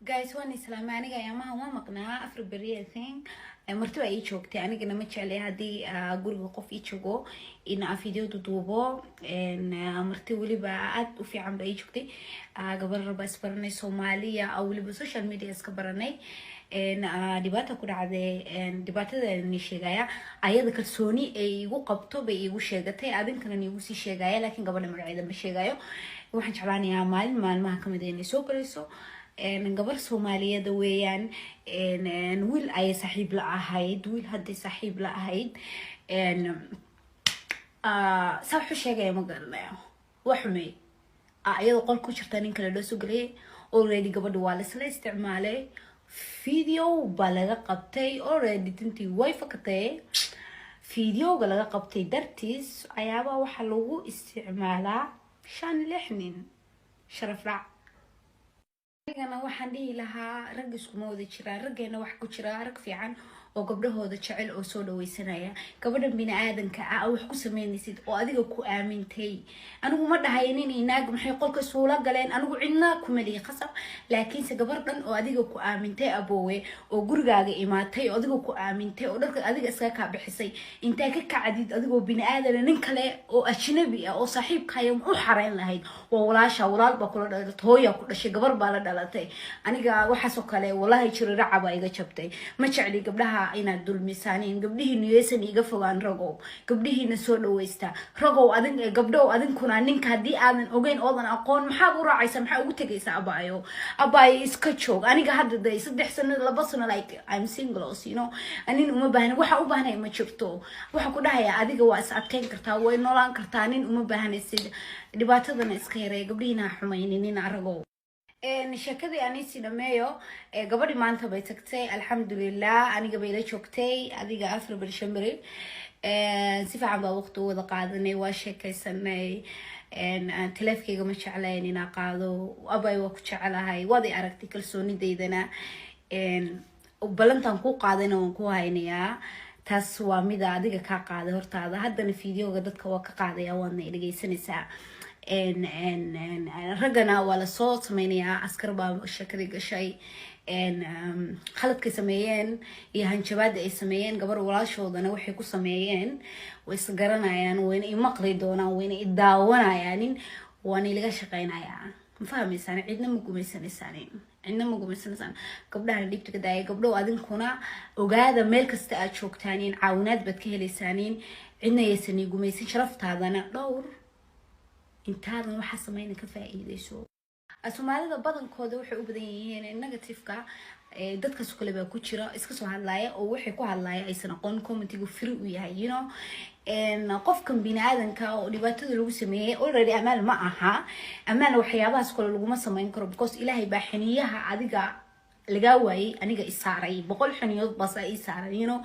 guys waan islaamay aniga ayamaha waa maqnaa afar beri I think martaba ay joogtay anigana ma jeclay hadii guriga qof ii joogo in aan video duubo marti waliba aad u fiican bay joogtay gabar raba isbaranay Soomaaliya oo waliba social media iska baranay dibata ku dhacday dibatada ni sheegaya ayada kalsooni ay igu qabto bay igu sheegatay adinkana igu sii sheegaya laakiin gabadha magaceeda ma sheegayo waxaan jeclaanayaa maalmaha kamid inay soo galayso gabar Soomaaliyeed weeyaan wiil ay saaxiib la ahayd wiil hadii saaxiib la ahayd saaxiib sheegay ma garanayo waxmay ayadoo qol ku jirta nin kale loo soo galay already gabadha waa la isla isticmaalay video balaga qabtay already tintii way fakatay videoga laga qabtay dartiis ayaaba waxa lagu isticmaalaa 5-6 nin sharaf raac أنا واحد لي لها رجس كمودة شراء رجعنا واحد كشراء رك في عن وقبله جعل أصول ويسنايا قبل بين آدم كأو حكو سمين نسيت وأديك كو آمن تي أنا مرة هاينيني ناقم حيقول كسولة قالين أنا عنا كملي خصب لكن سقبرنا وأديك كو آمن تي أبوي وجرجاج إماتي وأديك كو آمن تي ودرك أديك أسكاك بحسي أنت كعديد أديك بين آدم ننكله وأجنبي أو صاحب كيوم وحرين لهيد وولاش أولاد بقول تويا كل شيء قبر بالدلتي أنا جا وحسوك عليه والله يشري رعبة إذا شبتي ما شعلي قبلها إنا دول ميسانين قبله نيسن يقفوا عن رجو قبله نسول ويستا رجو أذن قبله أذن كنا نك هدي أذن أوجين أوضنا أقون محاور راعي سمح وتجيس أباي سكتشوك أنا قاعد ده يصدق سنة لبصنا like I'm single you know أنا ما بهنا وح أبهنا ما شفته وح كده هي أذيك واسعد كين كرتا وين نولان كرتانين وما بهنا السيد دبعت ذا نسخيره قبله نحمينين نعرجو نشكدي أنا سينمايو قبل ما أنت بيتكتي الحمد لله أنا قبيلة شوكتي أديك أفر بالشمري سيف عم بوقته وذقادني واشكي سنة تلفكي قمش عليني ناقادو وأباي وقتش على هاي وادي أركتي كل ديدنا وبلنتان كو قادنا ونكو هاينيا taas waa mid adiga ka qaaday hortaada haddana fiidiyowga dadka waa ka qaadaya waana dhageysanaysaa ragana waa la soo sameeyaa askar baa shakadi gashay khaladkay sameeyeen iyo hanjabaad ay sameeyeen gabar walaashoodana waxay ku sameeyeen way is garanayaan wayna imaqli doonaan wayna idaawanayaan waana ilaga shaqeynayaa ma fahmaysan cidna ma gumaysanaysan عندنا مقومسنا قبلها اللي بتقداي قبله أذن كنا وقاعدة ملك استأجوك تانين عاونات بتكهلي سانين عندنا يسني قوميسين شرفت هذا أنا دور انت هذا ما حس ما ينكفائي ليشو السومالي ده بدن كوده وحقوق بديهين النيجاتيف كا dadka soo kale ba ku jira iska soo hadlaaya oo waxay ku hadlaaya aysan aqoon commentigu free u yahay you know qofkan bini'aadanka oo dhibaatada lagu sameeyay already amal ma aha amal waxyaabahaas kale lagu ma sameyn karo because ilaahay baa xiniyaha adiga laga waayay aniga isaaray boqol xiniyood bas ay isaaray you know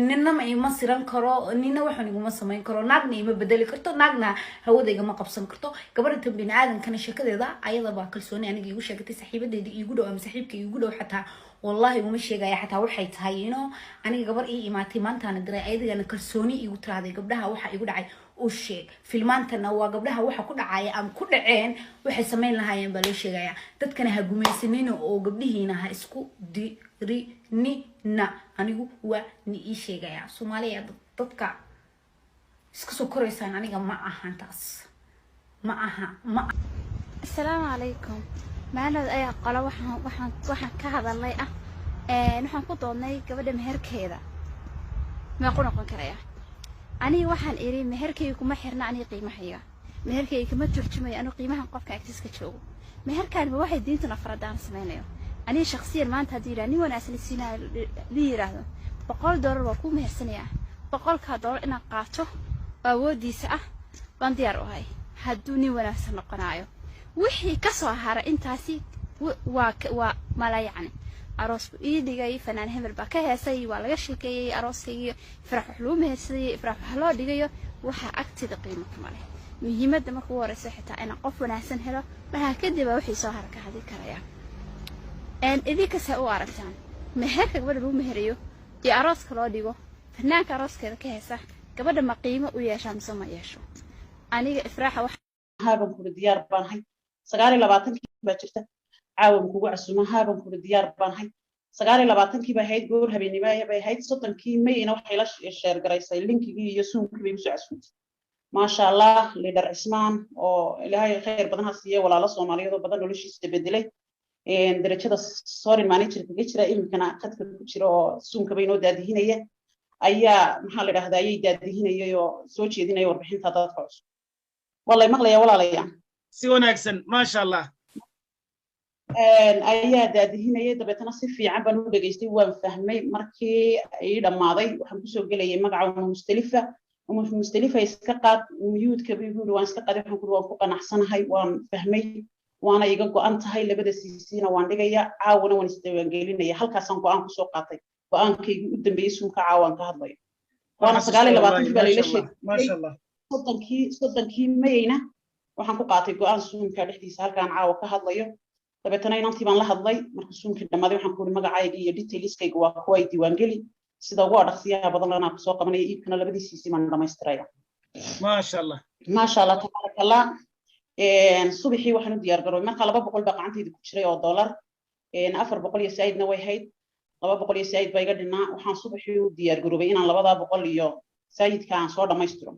ninna ma ima siran karo ninna waxaan igu ma sameyn karo naagna ima bedeli karto naagna hawadayga ma qabsan karto gabadha bini'aadankana shakadeeda ayada baa kalsooni aniga igu sheegtay saaxiibadeedii igu dhow ama saaxiibkay igu dhow xataa والله وما شيء حتى وحي تهينه أنا قبل إيه إماتي مانتا ندري أيضا أنا كرسوني يقول تراضي قبلها وحى يقول عاي وشيء في المانتا نوا قبلها وحى كل عاي أم كل عين وحي سمين لها ينبلوش جاية تذكرها جميع سنين وقبله هنا اسكو دي ري ني نا أنا يقول هو نيشي جاية سوماليا تذكر اسكو سكريسان أنا جم معها تاس معها السلام عليكم معنا أي قلا وحن كهذا الله نحن قطعناي قبل مهركيدا ما قلنا كريا أنا وحن إيري مهركي يكون محرنا عني قيمة حيا مهركي كم ترجمي أنا قيمة قف كأكتس كتشو مهركان بواحد دين تنفرد عن سمينه أنا شخصيا ما أنت هديرة ني وأنا أسأل السنة ليرة بقول دور وكو مهرسنية بقول كدور إن قاته أودي ساعة بندير هاي هدوني وأنا أسأل قناعه وحي كسر هذا إنتاسي وما يعني أروس إيدي جاي فنان هم البكاء سي ولا يشكي أروسي فرح حلوم هسي فرح حلو دي جاي وح أكتر قيمة كماله مهمة دم كوارث صحتها أنا قف ونحسن هلا ما هكذا بوحي سهر كهذه كريا أن إذا كسأو عرفتان مهرك قبل بو مهريو دي أروس كلاديو فنان كأروس كذا كهسة قبل ما قيمة ويا شمس ما يشوا أنا إفراح هذا كل ديار بانهاي سجاري لبعضهم بتشتى caawa kugu casuumaha baan ku diyaar baan hay 29 bay ahayd goor habeenimo bay ahayd 30 mayna waxay la share garaysay linkigii iyo suunkii bay usoo casuumtay maasha allah leader Cismaan oo ilaahay khayr badan ha siiyo walaalo Soomaaliyeed oo badan noloshiisa bedelay darajada sorry manager kaga jira imkana qadka ku jira oo suunka bay noo daadihinaya ayaa maxaa la yiraahdaa ayay daadihinayay oo soo jeedinaya warbixinta dadka cusub wallahi maqlaya walaalayaan si wanaagsan maasha allah ayaa daadihinayay dabeetana si fiican baan u dhageystay waan fahmay markii ay dhamaaday waxaan ku soo gelayay magaca mustalifa iska qaad miyuudka bigu waan iska qaaday waxaan ku waan ku qanacsanahay waan fahmay waana iga go'an tahay labada siisiina waan dhigaya caawna waan isdiiwaangelinaya halkaasaan go'aan ku soo qaatay go'aankaygu u dambeeyay suunka caawaan ka hadlayo waana 29 baa layla sheegay maasha allah 30 mayna waxaan ku qaatay go'aan suunka dhexdiisa halkaan caawa ka hadlayo dabeetana inantii baan la hadlay markii suunkii dhamaaday waxaan ku magacayga iyo detailskayga waa kuwa ay diiwaangeli sida ugu dhaqsiyaha badan lana ku soo qabanay iibkana labadiisii man dhamaystiraya maasha allah tabarakallah subaxii waxaan u diyaar garoobay marka 200 baa gacantayda ku jiray oo dollar 400 iyo saayidna way hayd 200 iyo saayid baa iga dhinaa waxaan subaxii u diyaar garoobay inaan 200 iyo saayidka aan soo dhamaystiro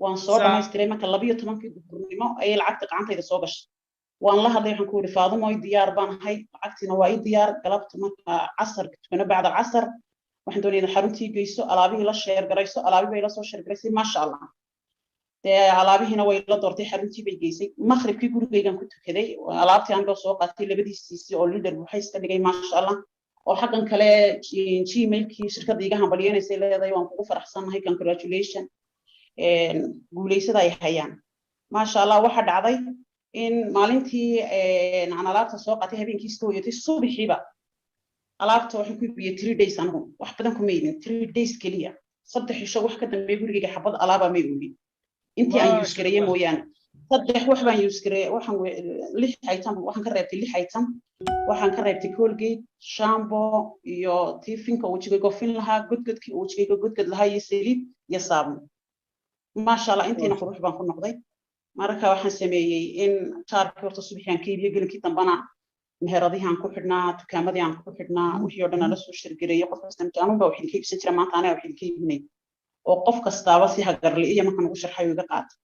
waan soo dhamaystiray marka 12 duhurnimo ay lacagta gacantayda soo gashay waan la hadlay waxaan ku yiri Faadumo ay diyaar baan ahay lacagtina waa diyaar galabta marka casar kana bacda casar waxaan doonayaa xaruntii geyso alaabihii la share garayso alaabihii la soo share garaysay maasha allah alaabihina way la doortay xaruntii bay geysay maghribkii gurigaygan ku tukaday alaabtii aan soo qaatay labadiisii oo leader waxay iska dhigay maasha allah oo xaqan kale gmailkii shirkadda iga hambalyeynaysa leedahay waan kugu faraxsanahay congratulation guuleysada ay hayaan maasha allah waxa dhacday in maalintii aan alaabta soo qaatay habeenkii istooyatay subaxiiba alaabta waxaan ku iibiyay 3 days anigu wax badan kuma iibin 3 days kaliya saddex isho wax ka dambeeyay gurigayga xabad alaaba ma iibin intii aan use gareeyay mooyaan saddex wax baan use gareeyay waxaan 6 item waxaan ka reebtay 6 item waxaan ka reebtay Colgate shampoo iyo tifinka wajigayga fin lahaa gudgudkii wajigayga gudgud lahaa iyo saliid iyo saabuun maasha allah intiina qurux baan ku noqday marka waxaan sameeyay in taarkii horta subaxaan ka iibiyo gelinkii dambana meheradihi aan ku xidhnaa dukaamadii aan ku xidhnaa wixii oo dhan la soo shirgareeyay qof kasta anunba waxaan ka iibsan jiray maanta anaa waxaan ka iibinay oo qof kastaaba si hagarli iyo markaan ugu sharxay uga qaatay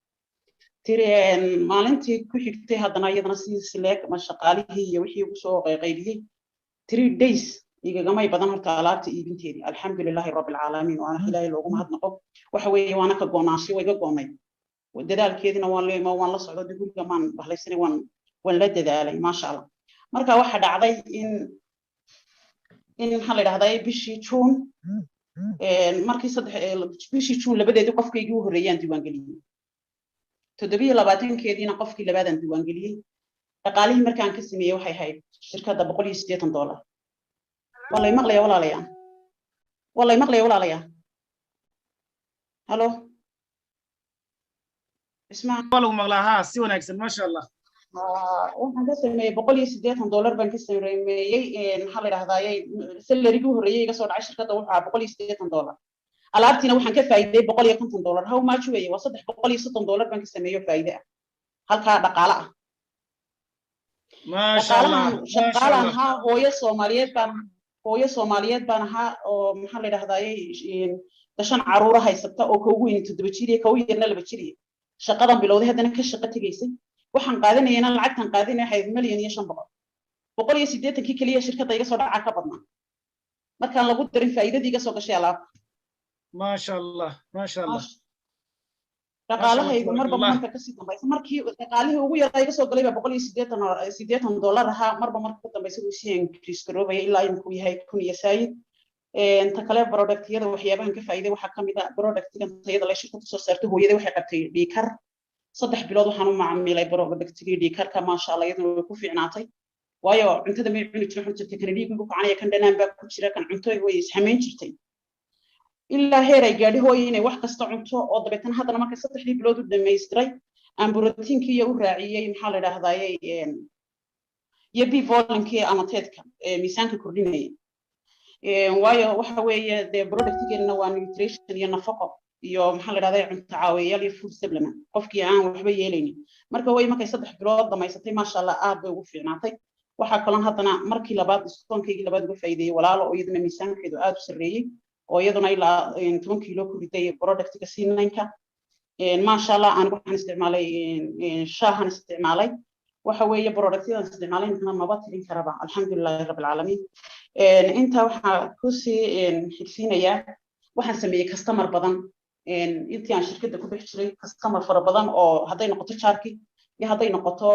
tireen maalintii ku xigtay haddana iyadana si sileek ma shaqaalihii iyo wixii ugu soo qaybiyay 3 days igagama badan horta alaabta iibinteedii alxamdulilaahi rabbil caalamiin waana ilaahay loogu mahadnaqo waxa weeye waana ka goonaashay way ga goonay dadaalkeedina waan la socdo guriga maan bahlaysanay waan la dadaalay maasha allah marka waxa dhacday in waxa la yiraahdaa bishii June markii bishii June labadeedii qofkaygii u horeeyay diiwaan geliyay 27keediina qofkii labaadan diiwaan geliyay dhaqaalihii markaan ka sameeyay waxay ahayd shirkadda $180 wallahi maqlaya walaalaya halo اسمع والله مغلاها سي وناكسن ما شاء الله waxaan ka sameeyay $180 baan ka sameeyay maxaa la yiraahdaa salary gu horeeyay iga soo dhacay shirkadda waxa $180 alaabtiina waxaan ka faa'iiday $150 how much weeye waa $330 baan ka sameeyo faa'iido ah halka dhaqaale ah ma sha Allah shaqaalan ha hooyo Soomaaliyeed baan ahaa oo maxaa la yiraahdaa dashan caruur haysata oo ka ugu weyn 7 jir iyo ka ugu yarna 2 jir shaqadan bilowday haddana ka shaqo tagaysay waxaan qaadanayna lacagtan qaadanay $1,500,000 180 kaliya shirkadda iga soo dhaca ka badnaa markaan lagu darin faa'iidadii iga soo gashay alaab ma sha Allah dhaqaalahaygu marba marka ka sii dambaysa markii dhaqaalihii ugu yaraa iga soo galay $180 ahaa marba marka ka dambaysa uu sii increase garoobay ilaa inuu yahay 1000 iyo saayid inta kale productyada waxyaabahan ka faa'iiday waxa kamid ah productyada tayada la shirkadu soo saartay hooyada waxay qabtay dhiikar 3 bilood waxaan u macaamilay productyada dhiikarka ma sha Allah iyadoo way ku fiicnaatay waayo cuntada may cuni jirtay cuntada kan dhiigu ku kacanaya kan dhanaan baa ku jira kan cunto way isxameyn jirtay ilaa heer ay gaadhi hooyo inay wax kasta cunto oo dabeetana haddana markay 3 bilood u dhameystiray aan borotiinkii iyo u raaciyay maxaa la yiraahdaa iyo b volume-kii ama teedka miisaanka kordhinayay waayo waxa weeye de productgeena waa nutrition iyo nafaqo iyo maxaa la yiraahdaa cunto caawiyayaal iyo food supplement qofkii aan waxba yeelaynin marka way markay 3 bilood dhameysatay ma sha Allah aad bay ugu fiicnaatay waxa kaloo haddana markii labaad iskoonkaygii labaad uga faa'iideeyay walaalo oo iyaduna miisaankeedu aad u sarreeyay oo iyaduna ilaa 10 kiilo ku riday productka C9ka maasha Allah aan waxaan isticmaalay shaahan isticmaalay waxa weeye productyadan isticmaalay inta maba tirin karaba alxamdulillah rabbil caalamiin inta waxa ku sii xigsiinaya waxaan sameeyay customer badan intii aan shirkadda ku bixi jiray customer fara badan oo hadday noqoto charki iyo hadday noqoto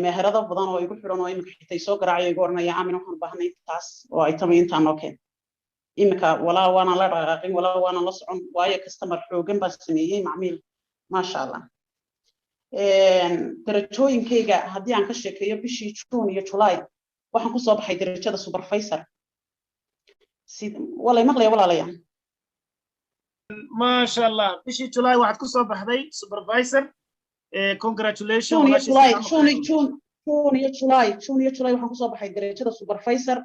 meherado badan oo igu xiran oo imika xitay soo garaacay igu oranaya aamin waxaan u baahnay taas oo ay tamay intaan noo keen imika walaa waana la dhaqaaqin walaa waana la socon waayo customer xoogan baan sameeyay macmiil maasha Allah darajooyinkayga haddii aan ka sheekeeyo bishii June iyo July waxaan ku soo baxay darajada supervisor walaa maqlay walaalaya maasha Allah bishii July waxaad ku soo baxday supervisor congratulations June iyo July waxaan ku soo baxay darajada supervisor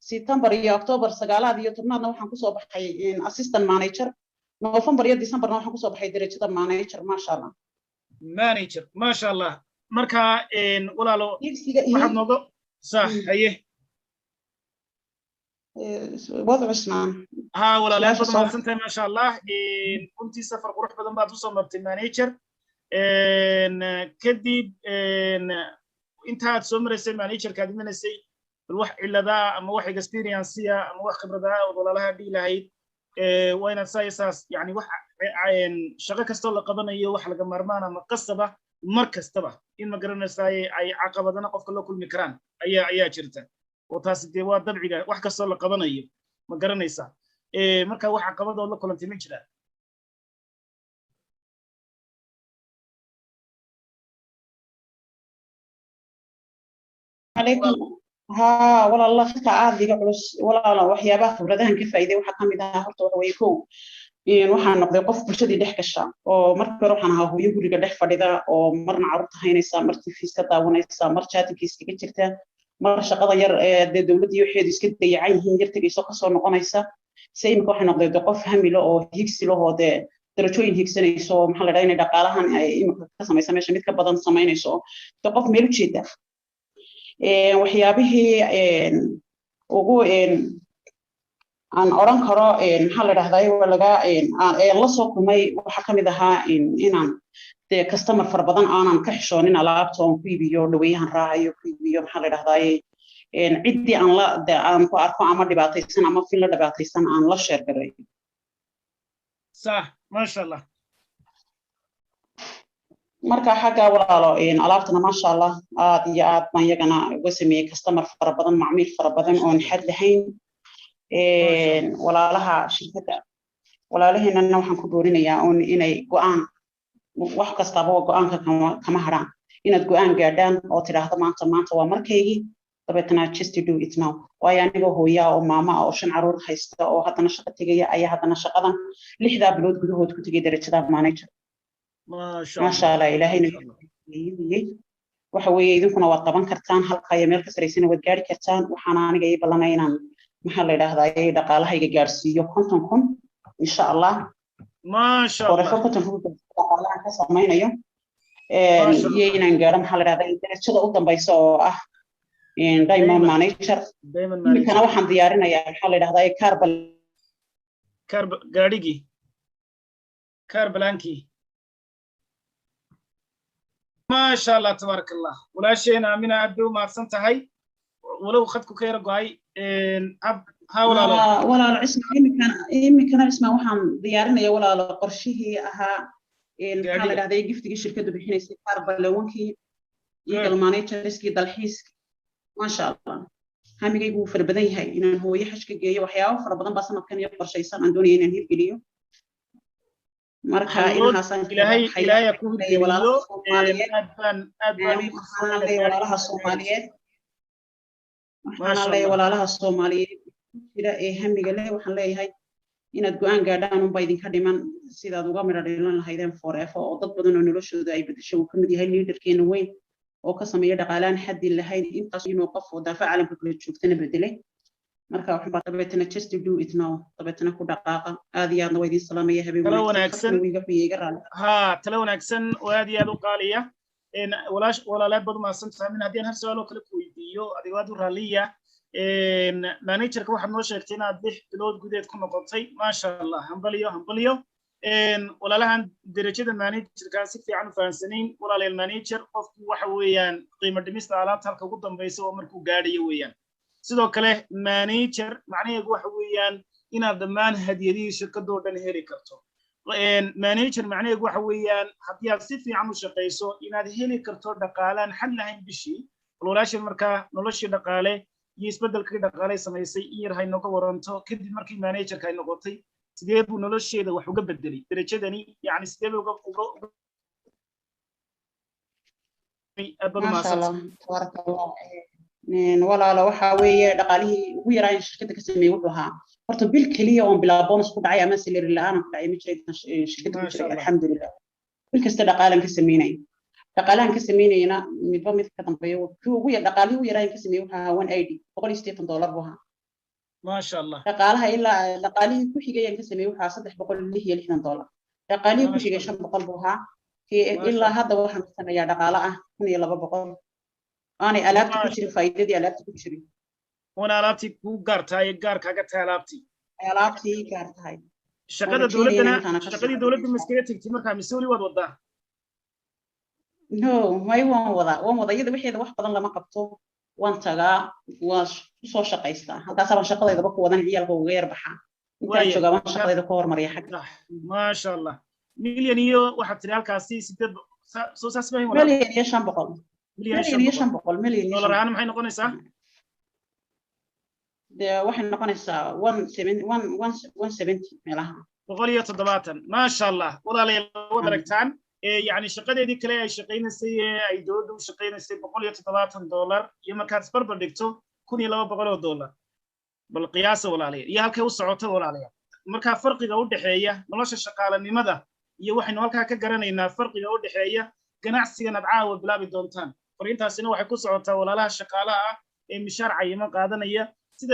September iyo October 9 iyo 10 waxaan ku soo baxay assistant manager November iyo December waxaan ku soo baxay darajada manager maasha Allah manager maasha Allah marka walaalo waxaad nooga صح haye وضع اسنان ها ولا لا ما سنتي ما شاء الله كنتي سفر قروح بدن بعد وصل مرتي مانيجر كدب انت هاد سمرسي مانيجر كادمنسي الوح الا ذا اما وح اكسبيرينسيا اما وح خبره ذا ولا لها دي لهي وين اساس يعني وح شقه كاستو لا قبنايو وح laga marmaana ma qasaba markastaba in ma garanaysaay ay caqabadana qofka loo kulmi karaan ayaa jirta oo taas waa dabciga wax kasto la qabanayo ma garanaysaa marka wax caqabadoo la kulantay ma jiraan عليكم ها والله الله فتح عادي قبل ولا waxyaabaha khibradahan ka faa'iiday waxa kamid ah horta waxa way koow waxaan noqday qof bulshadii dhex gasha oo markii hore waxaan ahaa hooyo guriga dhex fadhida oo marna carruurta haynaysa mar TV-ska daawanaysa mar chatkiisa ka jirta mar shaqada yar ee dawladda iyo waxeedu iska dayacan yihiin yar tagayso ka soo noqonaysa sayimka waxaan noqday qof hamilo oo higsi leh oo darajooyin higsanayso maxaa la dhahaa inay dhaqaalahan ay imika ka samaysa meesha mid ka badan samaynayso qof meel u jeeda waxyaabihii ugu aan oran karo maxaa la dhahdaa laga la soo kulmay waxa kamid ahaa inaan customer far badan aanan ka xishoonin alaabta oo ku iibiyo dhaweeyahan raacayo ku iibiyo maxaa la dhahdaa ciddii aan ku arko ama dhibaataysan ama fil la dhibaataysan aan la sheer garay صح ما شاء الله marka xagga walaalo alaabtana ma sha Allah aad iyo aad baan yagana uga sameeyay customer fara badan macmiil fara badan oo xad lahayn walaalaha shirkadda walaalaheena waxaan ku doorinayaa inay go'aan wax kastaba go'aanka kama haraan inaad go'aan gaadhaan oo tiraahdo maanta waa markaygii dabeetana just do it now waayo aniga hooya oo maama oo 5 caruur haysta oo haddana shaqo tagaya ayaa haddana shaqadan 6 bilood gudahood ku tagay darajada manager ما شاء الله إلهينا waxa weeye idinkuna waad qaban kartaan halka ay meel ka sareysan waad gaari kartaan waxaan aniga ay balanaynaan maxaa la yiraahdaa ay dhaqaalahayga gaarsiiyo 50,000 insha Allah ما شاء الله dhaqaalaha ka samaynayo inaan gaaro maxaa la yiraahdaa darajada u dambaysa oo ah diamond manager kana waxaan diyaarinayaa maxaa la yiraahdaa gaarigi karblanki ما شاء الله تبارك الله ولا شيء أنا أبدو ما صنتهاي ولو خدك كير قاي ها ولا العسم يمكن اسمه وحن ديارنا يا ولا قرشيه أها حال هذا يجي في الشركة بحين يستقر بلونكي يقل مانيتشرسكي دالحيس ما شاء الله هم يجيبوا في البداية هاي إنه هو يحشك جاي وحياه فربنا بس ما كان يقدر شيء صار عندوني إنه يجيليه marka ilaahay ku diyo walaalaha Soomaaliyeed jira ee hamiga leh waxaan leeyahay inaad go'aan gaadhaan un baydinka dhiman sidaad uga midho dhilan lahaydeen forever oo dad badan oo noloshooda ay bedesho uu kamid yahay leaderkeena weyn oo ka sameeya dhaqaalaan xaddi lahayn intaas inuu qof oo daafac caalamka kala joogtana bedelay marka waxaan baa tabeetana just do it now tabeetana ku dhaqaaqa aad iyo aadna waydiin salaamaya habeen wanaagsan ha tala wanaagsan oo aad iyo aad u qaaliya walaalaad baad umahadsantahay min haddii aan hal su-aal oo kale ku weydiiyo adigo aad u raalliya managerka waxaad noo sheegtay inaad 6 bilood gudeed ku noqotay maasha allah hambalyo walaalahan darajada managerka si fiican u fahansanayn walaalayaal manager qofku waxa weeyaan qiimo dhimista alaabta halka ugu dambaysa oo markuu gaadhayo weeyaan sidoo kale manager macnaheedu waxa weeyaan inaad dhammaan hadiyadihii shirkadoo dhan heli karto manager macnaheedu waxa weeyaan haddii aad si fiican u shaqayso inaad heli karto dhaqaalaan xad lahayn bishii walaashan markaa noloshii dhaqaale iyo isbeddelkii dhaqaale samaysay in yar hay nooga waranto kadib markii managerka ay noqotay sidee buu nolosheeda wax uga bedelay darajadani yani sidee buu walaalo waxa weeye dhaqaalihii ugu yaraan shirkadda ka sameeyay wuxuu ahaa horta bil kaliya oo bilaa bonus ku dhacay ama salary la'aan ku dhacay ma jiray shirkadda ku jiray alxamdulillah bil kasta dhaqaalan ka sameynay dhaqaalan ka sameynayna midba mid ka dambeeyo ugu yar dhaqaalihii ugu yaraan ka sameeyay wuxuu ahaa $180 buu ahaa ما شاء الله dhaqaalaha ilaa dhaqaalihii ku xigay aan ka sameeyay waxa $360 dhaqaalihii ku xigay $500 buu ahaa ilaa hadda waxaan ka sameeyaa dhaqaale ah $1200 aanay alaabta ku jirin faa'iidadii alaabta ku jirin wana alaabtii ku gaartaay gaar kaaga tahay alaabtii gaartahay shaqadii dawladda maskiga tagtay markaa Missouri wad wadaa no may waan wada iyada wixii wax badan lama qabto waan tagaa waan soo shaqaystaa halkaas aan shaqadayda ku wadan ciyalka uga yar baxaa intaan joogaa waan shaqadayda ku hormariya xagga ma sha Allah milyan iyo waxa tiri halkaasi 8 soo saasbay $1,500,000 $1,500,000 aan maxay noqonaysaa waxay noqonaysaa 170 meelaha 170 ma sha Allah walaalayaal wad aragtaan يعني shaqadeedii kale ay shaqeynaysay ay dawladdu u shaqeynaysay $170 iyo markaad isbarbar dhigto $1,200 bal qiyaasa walaalayaal iyo halkay u socoto walaalayaal marka farqiga u dhaxeeya nolosha shaqaalanimada iyo waxaynu halkaa ka garanaynaa farqiga u dhaxeeya ganacsigan aad caawa bilaabi doontaan fariintaasina waxay ku socotaa walaalaha shaqaalaha ah ee mishaar cayiman qaadanaya sida